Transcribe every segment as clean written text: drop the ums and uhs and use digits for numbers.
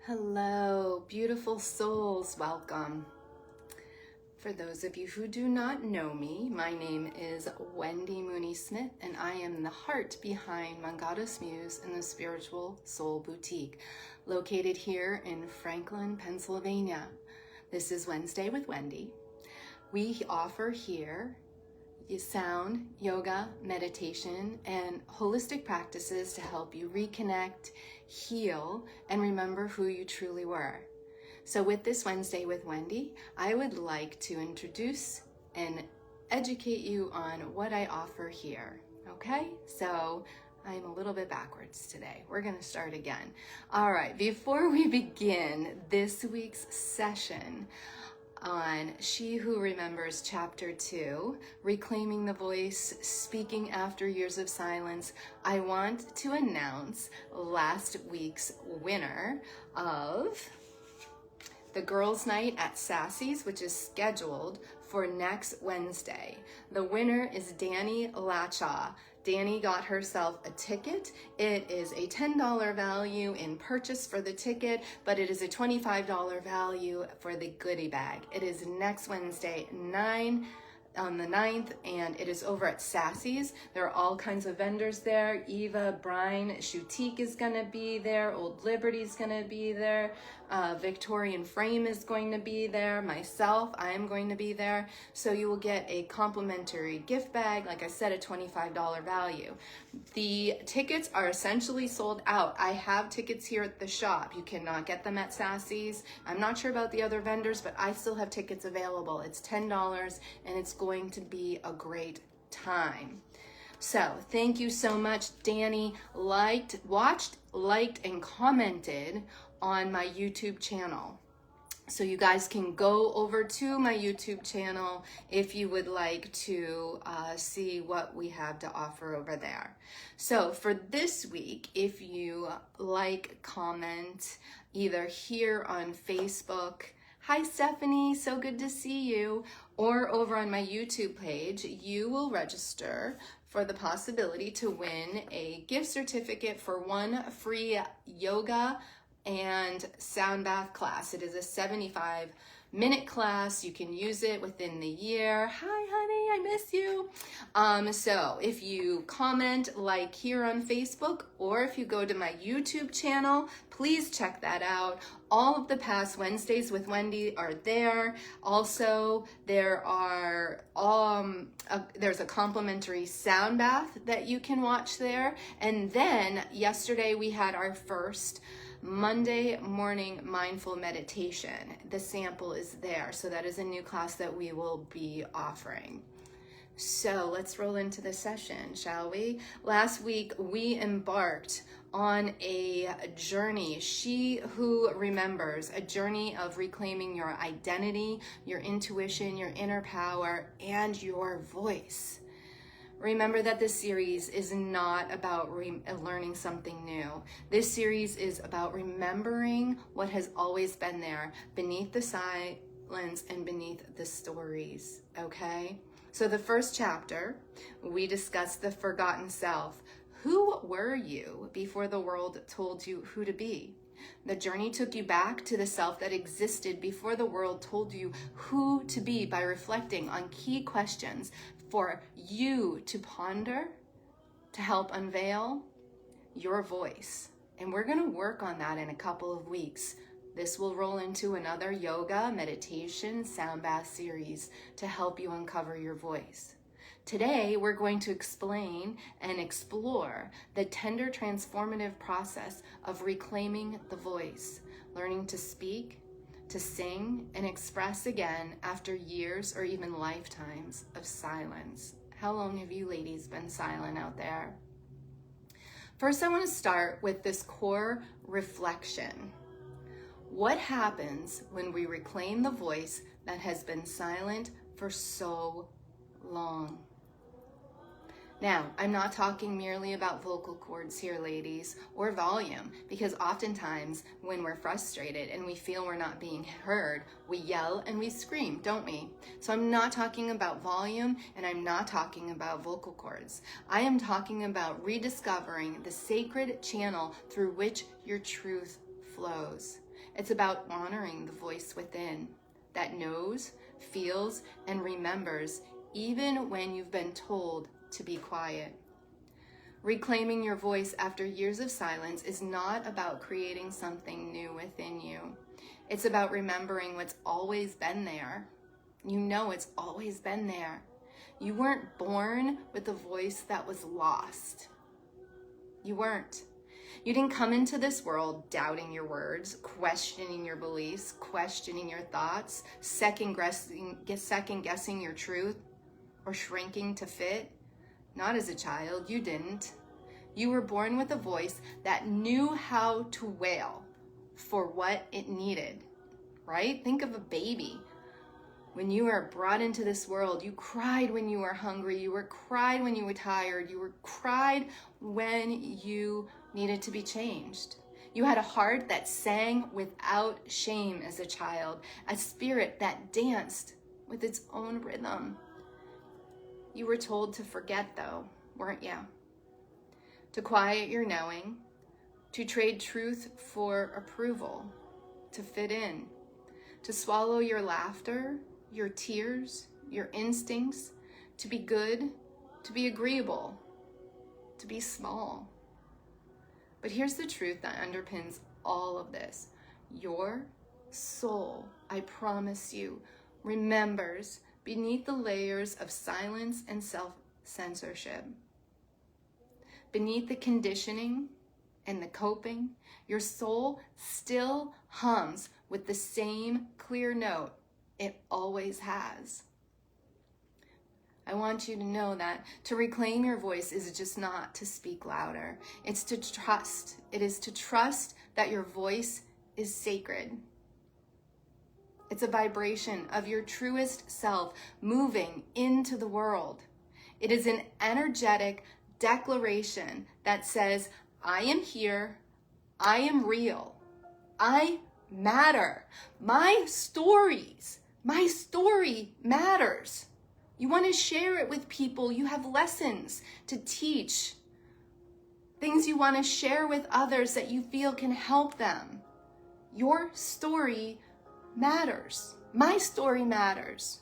Hello, beautiful souls, welcome. For those of you who do not know me, my name is Wendy Mooney-Smith, and I am the heart behind Mangatas, Muse and the Spiritual Soul Boutique, located here in Franklin, Pennsylvania. This is Wednesday with Wendy. We offer here sound, yoga, meditation, and holistic practices to help you reconnect, heal, and remember who you truly were. So with this Wednesday with Wendy, I would like to introduce and educate you on what I offer here, okay? So I'm a little bit backwards today. We're gonna start again. All right, before we begin this week's session, on She Who Remembers Chapter 2, Reclaiming the Voice, Speaking After Years of Silence, I want to announce last week's winner of the Girls' Night at Sassy's, which is scheduled for next Wednesday. The winner is Danny Lacha. Danny got herself a ticket. It is a $10 value in purchase for the ticket, but it is a $25 value for the goodie bag. It is next Wednesday, on the 9th, and it is over at Sassy's. There are all kinds of vendors there. Eva, Brine, Shoutique is gonna be there. Old Liberty's gonna be there. Victorian Frame is going to be there. Myself, I am going to be there. So you will get a complimentary gift bag, like I said, a $25 value. The tickets are essentially sold out. I have tickets here at the shop. You cannot get them at Sassy's. I'm not sure about the other vendors, but I still have tickets available. It's $10 and it's going to be a great time. So thank you so much. Danny watched, liked, and commented on my YouTube channel. So you guys can go over to my YouTube channel if you would like to see what we have to offer over there. So for this week, if you like, comment either here on Facebook, hi Stephanie, so good to see you, or over on my YouTube page, you will register for the possibility to win a gift certificate for one free yoga and sound bath class. It is a 75-minute class. You can use it within the year. Hi, honey, I miss you. So if you comment, like here on Facebook, or if you go to my YouTube channel, please check that out. All of the past Wednesdays with Wendy are there. Also, there's a complimentary sound bath that you can watch there. And then yesterday we had our first Monday morning mindful meditation. The sample is there. So that is a new class that we will be offering. So let's roll into the session, shall we? Last week we embarked on a journey, She Who Remembers, a journey of reclaiming your identity, your intuition, your inner power, and your voice. Remember that this series is not about learning something new. This series is about remembering what has always been there beneath the silence and beneath the stories, okay? So the first chapter, we discussed the forgotten self. Who were you before the world told you who to be? The journey took you back to the self that existed before the world told you who to be by reflecting on key questions for you to ponder, to help unveil your voice. And we're gonna work on that in a couple of weeks. This will roll into another yoga, meditation, sound bath series to help you uncover your voice. Today, we're going to explain and explore the tender transformative process of reclaiming the voice, learning to speak, to sing, and express again after years or even lifetimes of silence. How long have you ladies been silent out there? First, I want to start with this core reflection. What happens when we reclaim the voice that has been silent for so long? Now, I'm not talking merely about vocal cords here, ladies, or volume, because oftentimes when we're frustrated and we feel we're not being heard, we yell and we scream, don't we? So I'm not talking about volume, and I'm not talking about vocal cords. I am talking about rediscovering the sacred channel through which your truth flows. It's about honoring the voice within that knows, feels, and remembers even when you've been told to be quiet. Reclaiming your voice after years of silence is not about creating something new within you. It's about remembering what's always been there. You know it's always been there. You weren't born with a voice that was lost. You weren't. You didn't come into this world doubting your words, questioning your beliefs, questioning your thoughts, second guessing your truth, or shrinking to fit. Not as a child, you didn't. You were born with a voice that knew how to wail for what it needed, right? Think of a baby. When you were brought into this world, you cried when you were hungry, you cried when you were tired, you cried when you needed to be changed. You had a heart that sang without shame as a child, a spirit that danced with its own rhythm. You were told to forget though, weren't you? To quiet your knowing, to trade truth for approval, to fit in, to swallow your laughter, your tears, your instincts, to be good, to be agreeable, to be small. But here's the truth that underpins all of this. Your soul, I promise you, remembers beneath the layers of silence and self-censorship. Beneath the conditioning and the coping, your soul still hums with the same clear note it always has. I want you to know that to reclaim your voice is just not to speak louder. It's to trust. It is to trust that your voice is sacred. It's a vibration of your truest self moving into the world. It is an energetic declaration that says, I am here, I am real, I matter. My story matters. You want to share it with people. You have lessons to teach, things you want to share with others that you feel can help them. Your story matters. My story matters.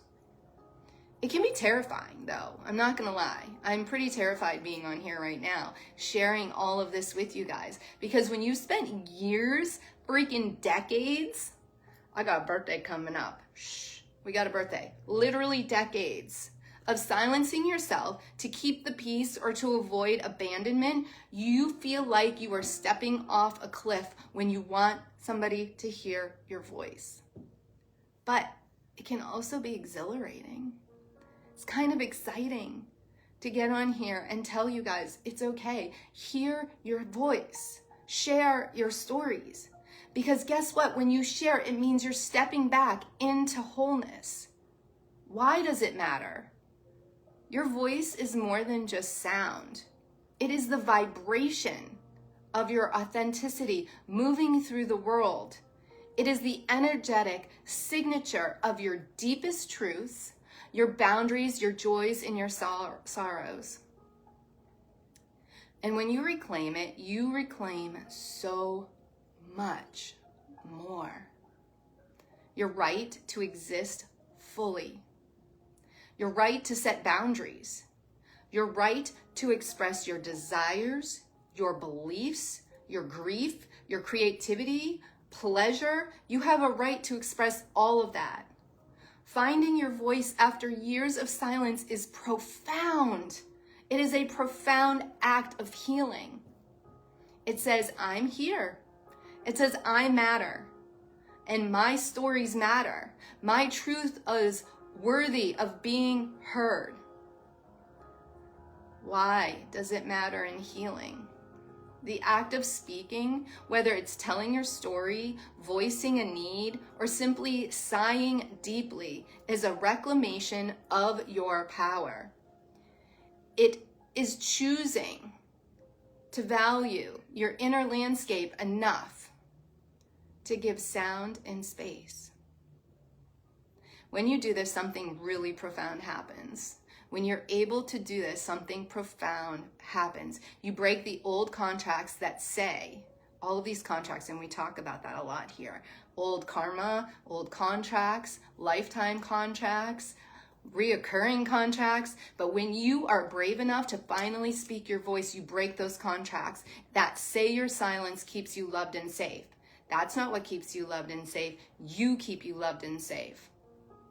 It can be terrifying though, I'm not gonna lie. I'm pretty terrified being on here right now, sharing all of this with you guys, because when you spent years, freaking decades, I got a birthday coming up. Shh, we got a birthday. Literally decades of silencing yourself to keep the peace or to avoid abandonment, you feel like you are stepping off a cliff when you want somebody to hear your voice. But it can also be exhilarating. It's kind of exciting to get on here and tell you guys it's okay. Hear your voice. Share your stories. Because guess what? When you share, it means you're stepping back into wholeness. Why does it matter? Your voice is more than just sound. It is the vibration of your authenticity moving through the world. It is the energetic signature of your deepest truths, your boundaries, your joys, and your sorrows. And when you reclaim it, you reclaim so much more. Your right to exist fully. Your right to set boundaries. Your right to express your desires, your beliefs, your grief, your creativity, pleasure. You have a right to express all of that. Finding your voice after years of silence is profound. It is a profound act of healing. It says, I'm here. It says, I matter. And my stories matter. My truth is worthy of being heard. Why does it matter in healing? The act of speaking, whether it's telling your story, voicing a need, or simply sighing deeply, is a reclamation of your power. It is choosing to value your inner landscape enough to give sound and space. When you do this, something really profound happens. When you're able to do this, something profound happens. You break the old contracts that say all of these contracts, and we talk about that a lot here. Old karma, old contracts, lifetime contracts, reoccurring contracts. But when you are brave enough to finally speak your voice, you break those contracts that say your silence keeps you loved and safe. That's not what keeps you loved and safe. You keep you loved and safe.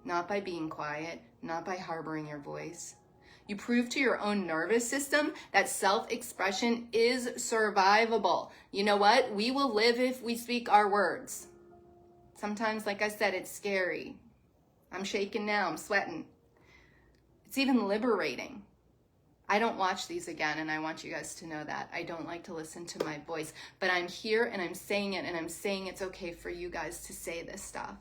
Not by being quiet, not by harboring your voice. You prove to your own nervous system that self-expression is survivable. You know what? We will live if we speak our words. Sometimes, like I said, it's scary. I'm shaking now, I'm sweating. It's even liberating. I don't watch these again, and I want you guys to know that. I don't like to listen to my voice, but I'm here and I'm saying it, and I'm saying it's okay for you guys to say this stuff.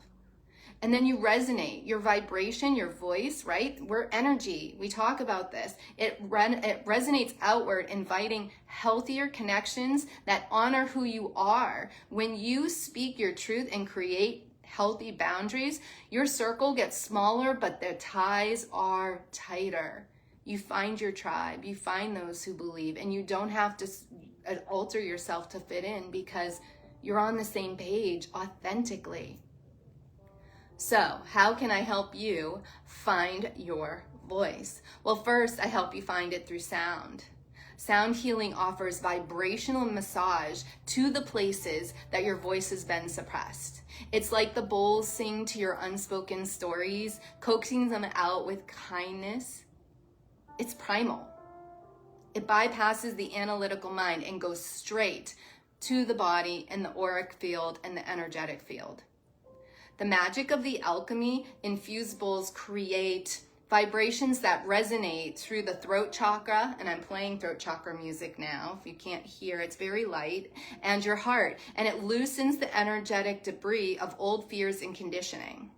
And then you resonate, your vibration, your voice, right? We're energy. We talk about this. It resonates outward, inviting healthier connections that honor who you are. When you speak your truth and create healthy boundaries, your circle gets smaller, but the ties are tighter. You find your tribe, you find those who believe, and you don't have to alter yourself to fit in because you're on the same page authentically. So, how can I help you find your voice? Well, first, I help you find it through sound. Sound healing offers vibrational massage to the places that your voice has been suppressed. It's like the bowls sing to your unspoken stories, coaxing them out with kindness. It's primal. It bypasses the analytical mind and goes straight to the body and the auric field and the energetic field. The magic of the alchemy infused bowls create vibrations that resonate through the throat chakra, and I'm playing throat chakra music now. If you can't hear, it's very light, and your heart, and it loosens the energetic debris of old fears and conditioning.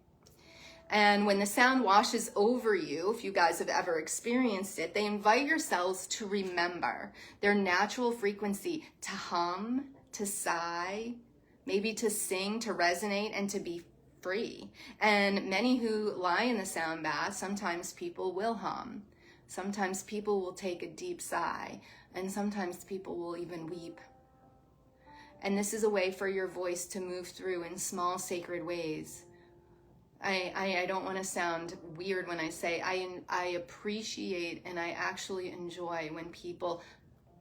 And when the sound washes over you, if you guys have ever experienced it, they invite yourselves to remember their natural frequency, to hum, to sigh, maybe to sing, to resonate, and to be free. And many who lie in the sound bath, sometimes people will hum. Sometimes people will take a deep sigh, and sometimes people will even weep. And this is a way for your voice to move through in small sacred ways. I don't want to sound weird when I say I appreciate and I actually enjoy when people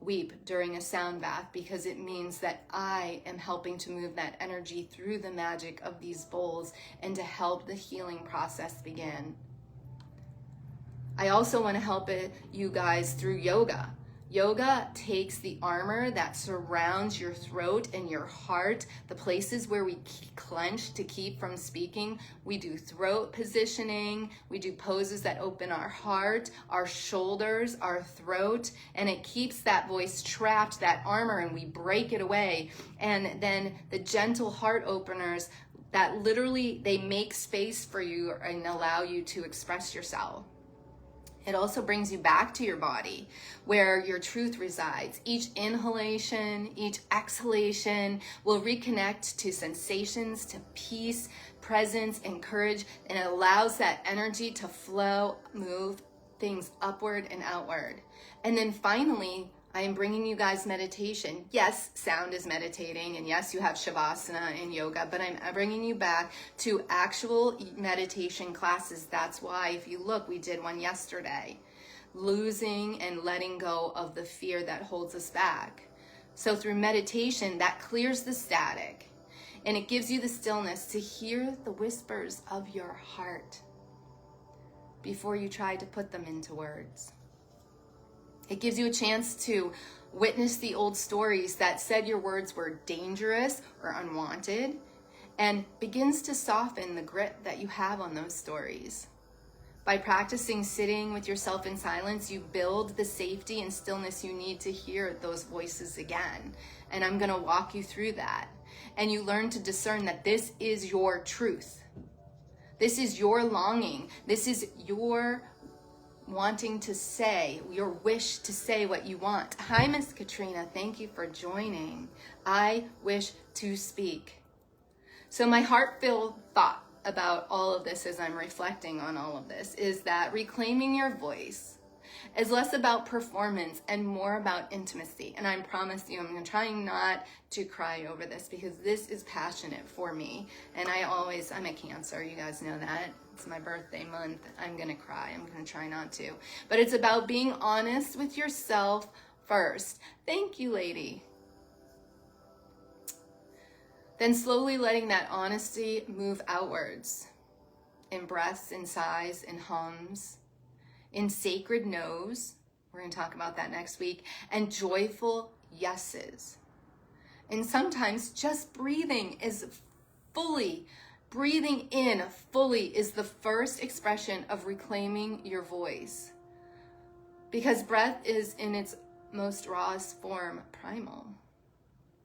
weep during a sound bath, because it means that I am helping to move that energy through the magic of these bowls and to help the healing process begin. I also want to help you guys through yoga. Yoga takes the armor that surrounds your throat and your heart, the places where we clench to keep from speaking. We do throat positioning, we do poses that open our heart, our shoulders, our throat, and it keeps that voice trapped, that armor, and we break it away. And then the gentle heart openers that literally, they make space for you and allow you to express yourself. It also brings you back to your body where your truth resides. Each inhalation, each exhalation will reconnect to sensations, to peace, presence, and courage, and it allows that energy to flow, move things upward and outward. And then finally, I am bringing you guys meditation. Yes, sound is meditating, and yes, you have Shavasana and yoga, but I'm bringing you back to actual meditation classes. That's why, if you look, we did one yesterday. Losing and letting go of the fear that holds us back. So through meditation, that clears the static, and it gives you the stillness to hear the whispers of your heart before you try to put them into words. It gives you a chance to witness the old stories that said your words were dangerous or unwanted, and begins to soften the grit that you have on those stories. By practicing sitting with yourself in silence, you build the safety and stillness you need to hear those voices again. And I'm going to walk you through that. And you learn to discern that this is your truth. This is your longing. This is your wanting to say, your wish to say what you want. Hi, Miss Katrina. Thank you for joining. I wish to speak. So my heart-filled thought about all of this as I'm reflecting on all of this is that reclaiming your voice is less about performance and more about intimacy. And I promise you, I'm trying not to cry over this because this is passionate for me. And I'm a Cancer, you guys know that. It's my birthday month. I'm gonna cry. I'm gonna try not to. But it's about being honest with yourself first. Thank you, lady. Then slowly letting that honesty move outwards in breaths, in sighs, in hums, in sacred no's. We're going to talk about that next week. And joyful yeses. And sometimes just breathing in fully is the first expression of reclaiming your voice. Because breath is in its most rawest form primal.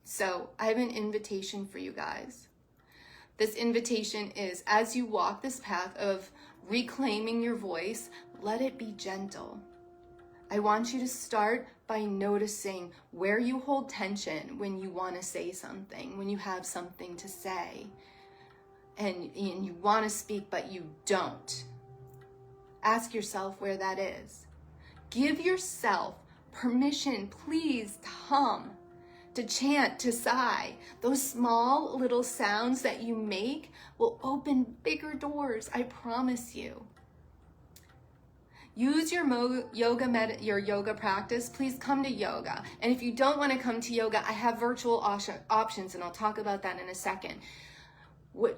So I have an invitation for you guys. This invitation is, as you walk this path of reclaiming your voice, let it be gentle. I want you to start by noticing where you hold tension when you want to say something, when you have something to say, and you want to speak, but you don't. Ask yourself where that is. Give yourself permission, please, to hum, to chant, to sigh. Those small little sounds that you make will open bigger doors, I promise you. Use your yoga practice. Please come to yoga. And if you don't want to come to yoga, I have virtual options, and I'll talk about that in a second.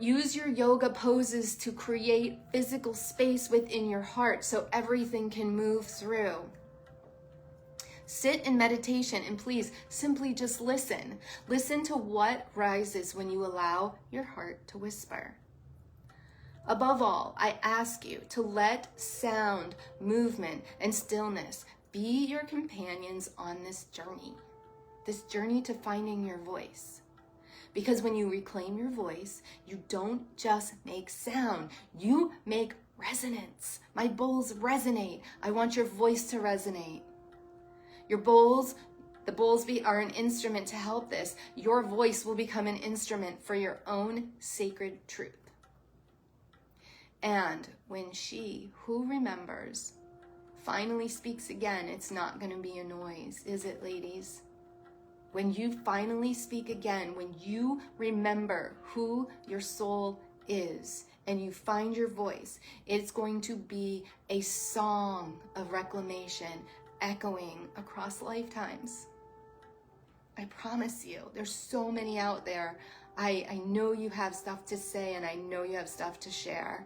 Use your yoga poses to create physical space within your heart so everything can move through. Sit in meditation and please simply just listen. Listen to what rises when you allow your heart to whisper. Above all, I ask you to let sound, movement, and stillness be your companions on this journey to finding your voice. Because when you reclaim your voice, you don't just make sound, you make resonance. My bowls resonate. I want your voice to resonate. The bowls are an instrument to help this. Your voice will become an instrument for your own sacred truth. And when she who remembers finally speaks again, it's not going to be a noise, is it, ladies? When you finally speak again, when you remember who your soul is and you find your voice, it's going to be a song of reclamation echoing across lifetimes. I promise you, there's so many out there. I know you have stuff to say and I know you have stuff to share.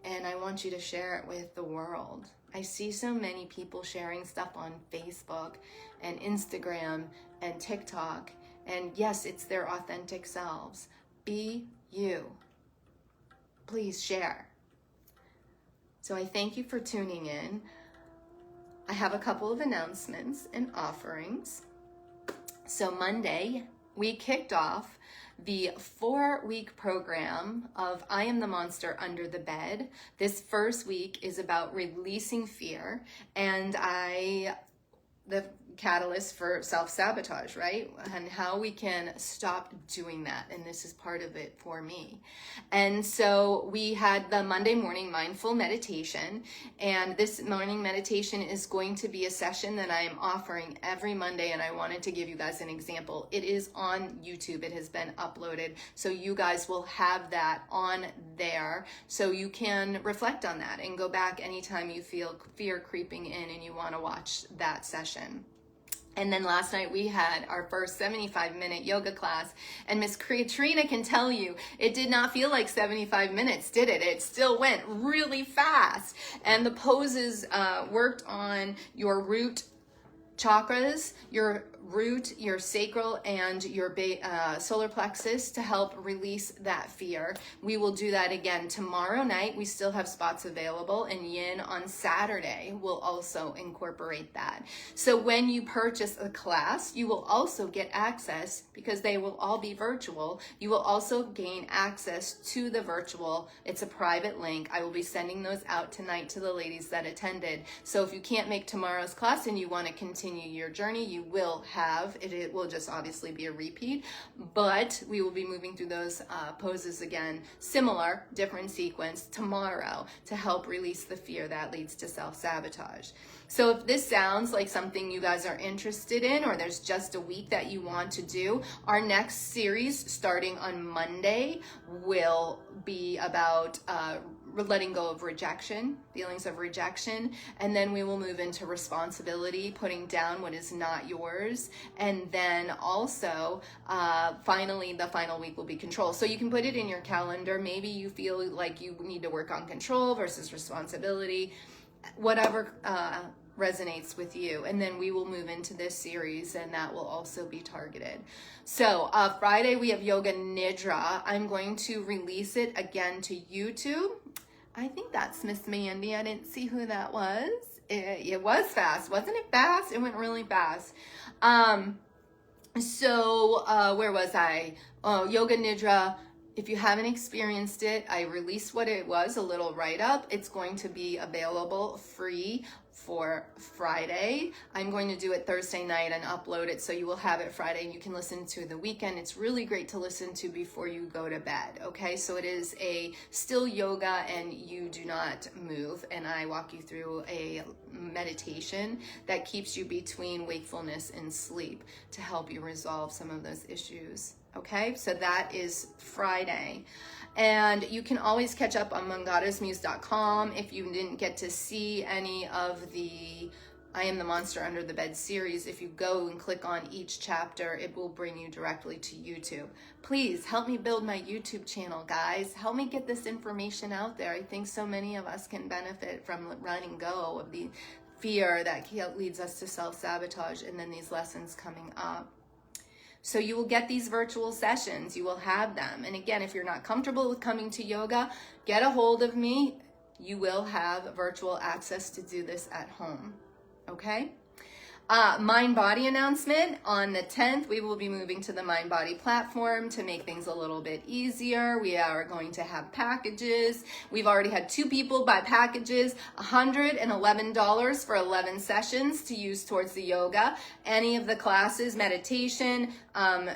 And I want you to share it with the world. I see so many people sharing stuff on Facebook and Instagram and TikTok. And yes, it's their authentic selves. Be you. Please share. So I thank you for tuning in. I have a couple of announcements and offerings. So Monday, we kicked off the 4-week program of I Am the Monster Under the Bed. This first week is about releasing fear and the catalyst for self-sabotage, right? And how we can stop doing that. And this is part of it for me. And so we had the Monday morning mindful meditation. And this morning meditation is going to be a session that I am offering every Monday. And I wanted to give you guys an example. It is on YouTube. It has been uploaded. So you guys will have that on there. So you can reflect on that and go back anytime you feel fear creeping in and you want to watch that session. And then last night we had our first 75-minute yoga class, and Miss Katrina can tell you, it did not feel like 75 minutes, did it? It still went really fast. And the poses worked on your root chakras, your root, your sacral, and your solar plexus to help release that fear. We will do that again tomorrow night. We still have spots available, and Yin on Saturday will also incorporate that. So when you purchase a class, you will also get access, because they will all be virtual, you will also gain access to the virtual. It's a private link. I will be sending those out tonight to the ladies that attended. So if you can't make tomorrow's class and you want to continue your journey, you will have have. It will just obviously be a repeat, but we will be moving through those poses again, similar, different sequence tomorrow to help release the fear that leads to self-sabotage. So if this sounds like something you guys are interested in, or there's just a week that you want to do, our next series starting on Monday will be about letting go of rejection, feelings of rejection, and then we will move into responsibility, putting down what is not yours, and then also finally the final week will be control. So you can put it in your calendar. Maybe you feel like you need to work on control versus responsibility, whatever resonates with you, and then we will move into this series, and that will also be targeted. So Friday we have Yoga Nidra. I'm going to release it again to YouTube. I think that's Miss Mandy. I didn't see who that was. It was fast, wasn't it? Fast. It went really fast. So where was I? Yoga Nidra. If you haven't experienced it, I released what it was, a little write-up. It's going to be available free for Friday. I'm going to do it Thursday night and upload it, so you will have it Friday and you can listen to the weekend. It's really great to listen to before you go to bed, okay? So it is a still yoga and you do not move, and I walk you through a meditation that keeps you between wakefulness and sleep to help you resolve some of those issues. Okay, so that is Friday. And you can always catch up on mangatasmuse.com if you didn't get to see any of the I Am the Monster Under the Bed series. If you go and click on each chapter, it will bring you directly to YouTube. Please help me build my YouTube channel, guys. Help me get this information out there. I think so many of us can benefit from letting go of the fear that leads us to self-sabotage and then these lessons coming up. So you will get these virtual sessions, you will have them. And again, if you're not comfortable with coming to yoga, get a hold of me. You will have virtual access to do this at home, okay? Mind-body announcement. On the 10th, we will be moving to the Mind-Body platform to make things a little bit easier. We are going to have packages. We've already had 2 people buy packages, $111 for 11 sessions to use towards the yoga. Any of the classes, meditation,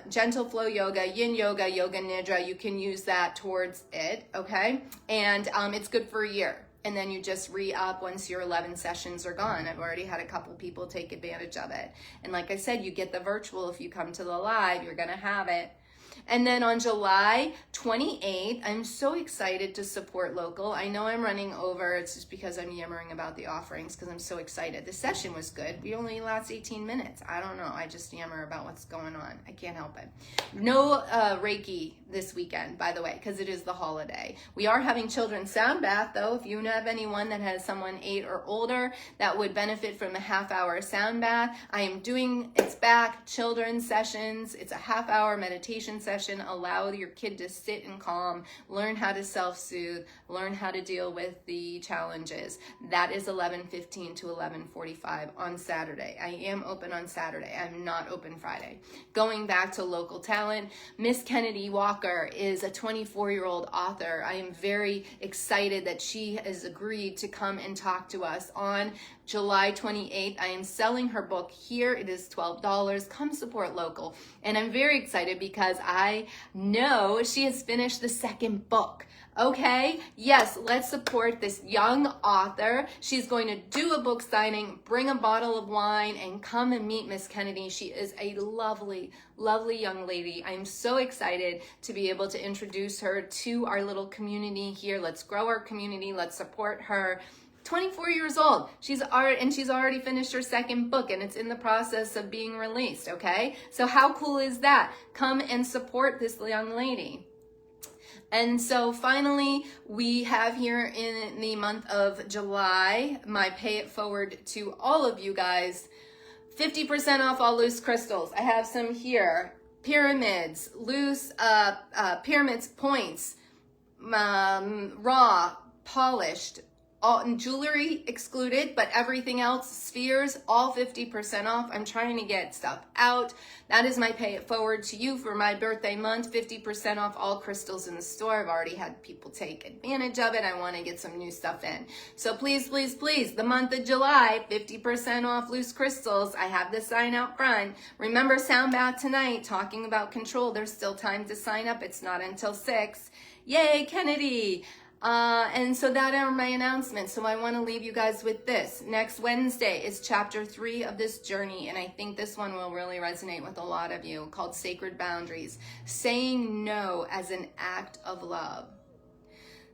gentle flow yoga, yin yoga, yoga nidra, you can use that towards it, okay? And it's good for a year. And then you just re-up once your 11 sessions are gone. I've already had a couple people take advantage of it. And like I said, you get the virtual. If you come to the live, you're gonna have it. And then on July 28th, I'm so excited to support local. I know I'm running over. It's just because I'm yammering about the offerings because I'm so excited. The session was good. We only last 18 minutes. I don't know. I just yammer about what's going on. I can't help it. No Reiki this weekend, by the way, because it is the holiday. We are having children's sound bath, though. If you have anyone that has someone 8 or older that would benefit from a half-hour sound bath, I am doing, it's back, children's sessions. It's a half-hour meditation session. Allow your kid to sit and calm, learn how to self-soothe, learn how to deal with the challenges. That is 11:15 to 11:45 on Saturday. I am open on Saturday. I'm not open Friday. Going back to local talent, Miss Kennedy Walker is a 24-year-old author. I am very excited that she has agreed to come and talk to us on July 28th. I am selling her book here. It is $12. Come support local. And I'm very excited because I know she has finished the 2nd book. Okay, yes, let's support this young author. She's going to do a book signing, bring a bottle of wine, and come and meet Miss Kennedy. She is a lovely, lovely young lady. I'm so excited to be able to introduce her to our little community here. Let's grow our community. Let's support her. 24 years old. She's already finished her 2nd book, and it's in the process of being released, okay? So how cool is that? Come and support this young lady. And so finally, we have here in the month of July, my pay it forward to all of you guys, 50% off all loose crystals. I have some here. Pyramids, loose pyramids points, raw, polished, all, and jewelry excluded, but everything else, spheres, all 50% off. I'm trying to get stuff out. That is my pay it forward to you for my birthday month. 50% off all crystals in the store. I've already had people take advantage of it. I want to get some new stuff in. So please, please, please, the month of July, 50% off loose crystals. I have the sign out front. Remember Sound Bath tonight, talking about control. There's still time to sign up. It's not until 6. Yay, Kennedy. And so that are my announcements. So I want to leave you guys with this. Next Wednesday is chapter 3 of this journey. And I think this one will really resonate with a lot of you, called Sacred Boundaries. Saying no as an act of love.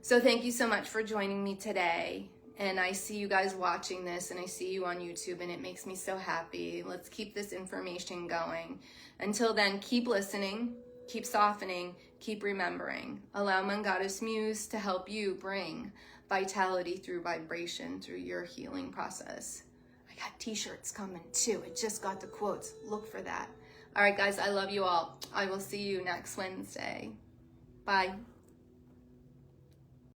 So thank you so much for joining me today. And I see you guys watching this, and I see you on YouTube, and it makes me so happy. Let's keep this information going. Until then, keep listening. Keep softening, keep remembering. Allow Mangatas Muse to help you bring vitality through vibration through your healing process. I got t-shirts coming too. I just got the quotes. Look for that. All right, guys, I love you all. I will see you next Wednesday. Bye.